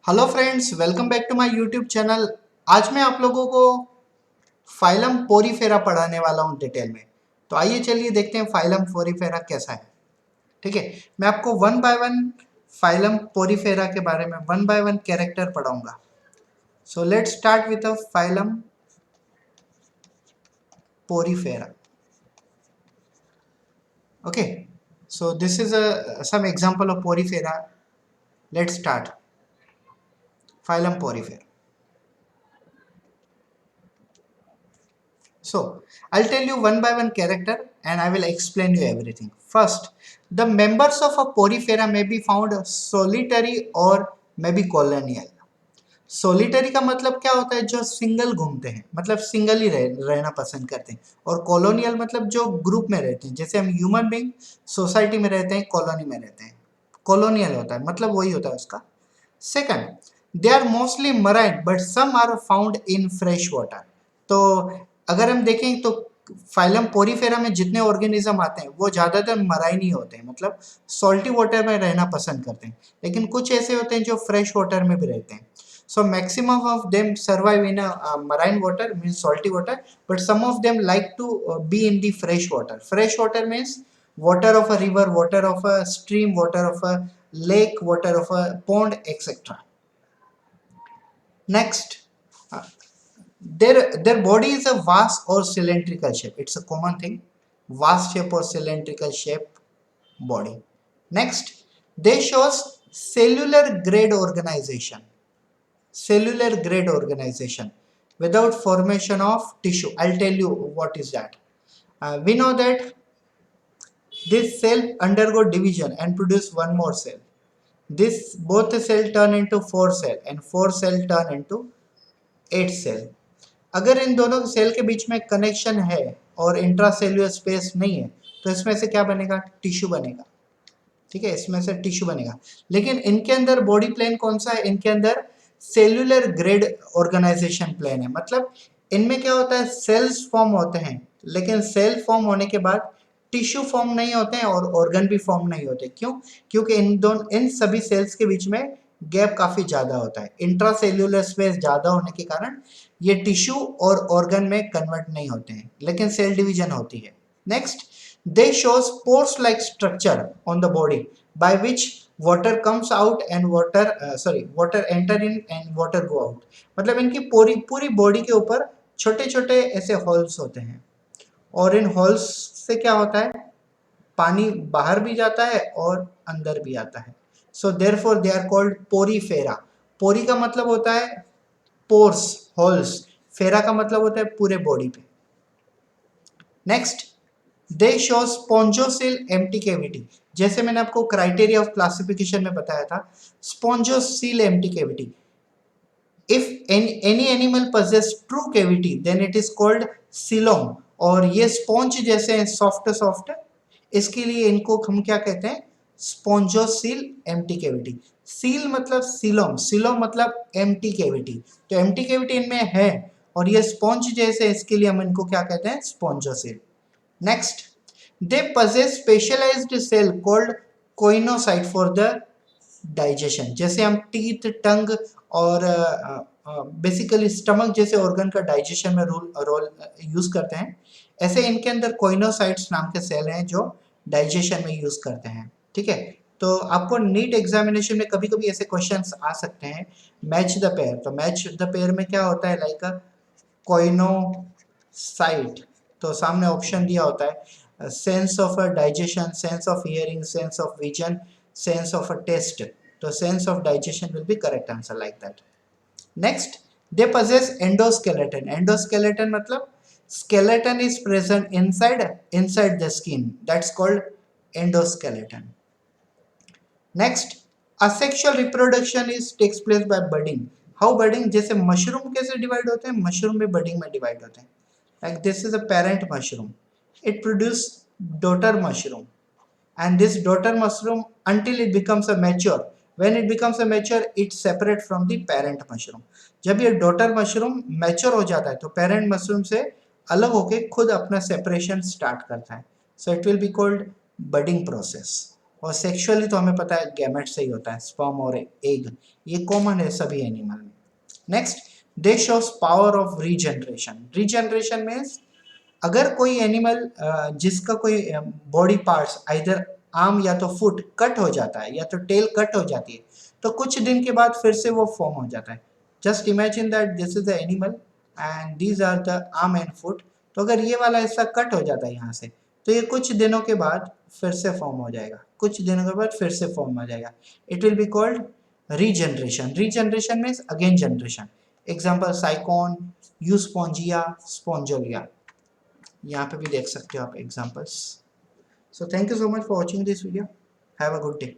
Hello friends, welcome back to my YouTube channel. आज मैं आप लोगों को फाइलम पोरीफेरा पढ़ाने वाला हूं डिटेल में। तो आइए चलिए देखते हैं फाइलम पोरीफेरा कैसा है। ठीक है, मैं आपको one by one phylum Porifera के बारे में वन बाय वन कैरेक्टर पढ़ाऊंगा। So let's start with a phylum Porifera. Okay, so this is a some example of Porifera. Let's start phylum Porifera. So, I'll tell you one by one character and I will explain you everything. First, the members of a porifera may be found solitary or may be colonial. Solitary का मतलब क्या होता है? जो single घूमते हैं, मतलब single ही रहना पसंद करते हैं। और कॉलोनियल मतलब जो ग्रुप में रहते हैं, जैसे हम ह्यूमन बीइंग सोसाइटी में रहते हैं, कॉलोनी में रहते हैं। कॉलोनियल होता है, मतलब वही होता है उसका। Second, they are mostly marine but some are found in fresh water. तो अगर हम देखें तो फाइलम पोरीफेरा में जितने ऑर्गेनिज्म आते हैं वो ज़्यादातर मराइन ही होते हैं, मतलब सॉल्टी वाटर में रहना पसंद करते हैं। लेकिन कुछ ऐसे होते हैं जो फ्रेश वाटर में भी रहते हैं। So maximum of them survive in a marine water, means salty water, but some of them like to be in the fresh water. Fresh water means water of a river, water of a stream, water of a lake, water of a pond, etc. Next, uh, their body is a vast or cylindrical shape. It's a common thing, vast shape or cylindrical shape body. Next, they shows cellular grade organization. Cellular grade organization without formation of tissue. I'll tell you what is that. We know that this cell undergo division and produce one more cell. This both the cell turn into 4 cell and 4 cell turn into 8 cell. अगर इन दोनों cell के बीच में connection है और intracellular space नहीं है तो इसमें से क्या बनेगा? टिश्यू बनेगा। ठीक है, इसमें से टिश्यू बनेगा। लेकिन इनके अंदर बॉडी प्लान कौन सा है? इनके अंदर सेल्यूलर ग्रेड ऑर्गेनाइजेशन प्लान है। मतलब इनमें क्या होता है? सेल्स फॉर्म होते हैं, लेकिन सेल फॉर्म होने के बाद टिश्यू फॉर्म नहीं होते हैं और ऑर्गन भी फॉर्म नहीं होते। क्यों? क्योंकि इन सभी सेल्स के बीच में गैप काफी ज्यादा होता है। इंट्रासेल्यूलर स्पेस ज्यादा होने के कारण ये टिश्यू और ऑर्गन में कन्वर्ट नहीं होते हैं, लेकिन सेल डिवीजन होती है। Next, they shows pores like structure on the body by which water comes out and water enter in and water go out. मतलब इनकी पूरी पूरी बॉडी के ऊपर छोटे छोटे ऐसे होल्स होते हैं और इन होल्स से क्या होता है? पानी बाहर भी जाता है और अंदर भी आता है। So therefore they are called Porifera. पोरी का मतलब होता है पोर्स, होल्स। फेरा का मतलब होता है पूरे बॉडी पे। नेक्स्ट, दे शो स्पॉन्जोसिल एम्प्टी कैविटी। जैसे मैंने आपको क्राइटेरिया ऑफ क्लासिफिकेशन में बताया था, स्पॉन्जोसिल empty cavity. If any animal possess true cavity then it is called coelom. और ये स्पॉन्ज जैसे सॉफ्ट सॉफ्ट, इसके लिए इनको हम क्या कहते हैं? स्पॉन्जोसिल एम्प्टी कैविटी। सील मतलब सीलोम, सीलोम मतलब एम्प्टी कैविटी। तो एम्प्टी कैविटी इनमें है और ये स्पॉन्ज जैसे, इसके लिए हम इनको क्या कहते हैं? स्पॉन्जोसिल। Next, they possess specialized cell called coenocyte for the digestion. जैसे हम टीथ, टंग और बेसिकली स्टमक जैसे ऑर्गन का डाइजेशन में रोल यूज करते हैं, ऐसे इनके अंदर कोइनोसाइट्स नाम के सेल हैं जो डाइजेशन में यूज करते हैं। ठीक है, तो आपको नीट एग्जामिनेशन में कभी कभी ऐसे क्वेश्चंस आ सकते हैं, मैच द पेयर। तो मैच द पेयर में क्या होता है? लाइक कोइनोसाइट, तो सामने ऑप्शन दिया होता है sense of digestion, sense of hearing, sense of vision, sense of taste. तो sense of digestion will be correct answer, like that. Next, they possess endoskeleton. Endoskeleton मतलब skeleton is present inside the skin, that's called endoskeleton. Next, asexual reproduction is takes place by budding. How budding? जैसे mushroom कैसे divide होते हैं? Mushroom भी budding में divide होते हैं। Like this is a parent mushroom, it produces daughter mushroom, and this daughter mushroom until it becomes a mature. When it becomes a mature, it separate from the parent mushroom. जब ये daughter mushroom mature हो जाता है तो parent mushroom से अलग होके खुद अपना separation start करता है। So it will be called budding process. और सेक्सुअली तो हमें पता है गैमेट से ही होता है, स्पर्म और एग, ये कॉमन है सभी एनिमल में। Next, they shows power of regeneration. Regeneration means अगर कोई एनिमल जिसका कोई बॉडी पार्ट्स आइदर आर्म या तो फुट कट हो जाता है या तो टेल कट हो जाती है, तो कुछ दिन के बाद फिर से वो फॉर्म हो जाता है। Just imagine that this is the animal and these are the arm and foot. तो अगर ये वाला हिस्सा कट हो जाता है यहाँ से, तो ये कुछ दिनों के बाद फिर से फॉर्म हो जाएगा, कुछ दिनों के बाद फिर से फॉर्म हो जाएगा। It will be called regeneration. Regeneration means again generation. Example sycon, euspongia, spongilla, यहाँ पे भी देख सकते हो आप examples. So thank you so much for watching this video. Have a good day.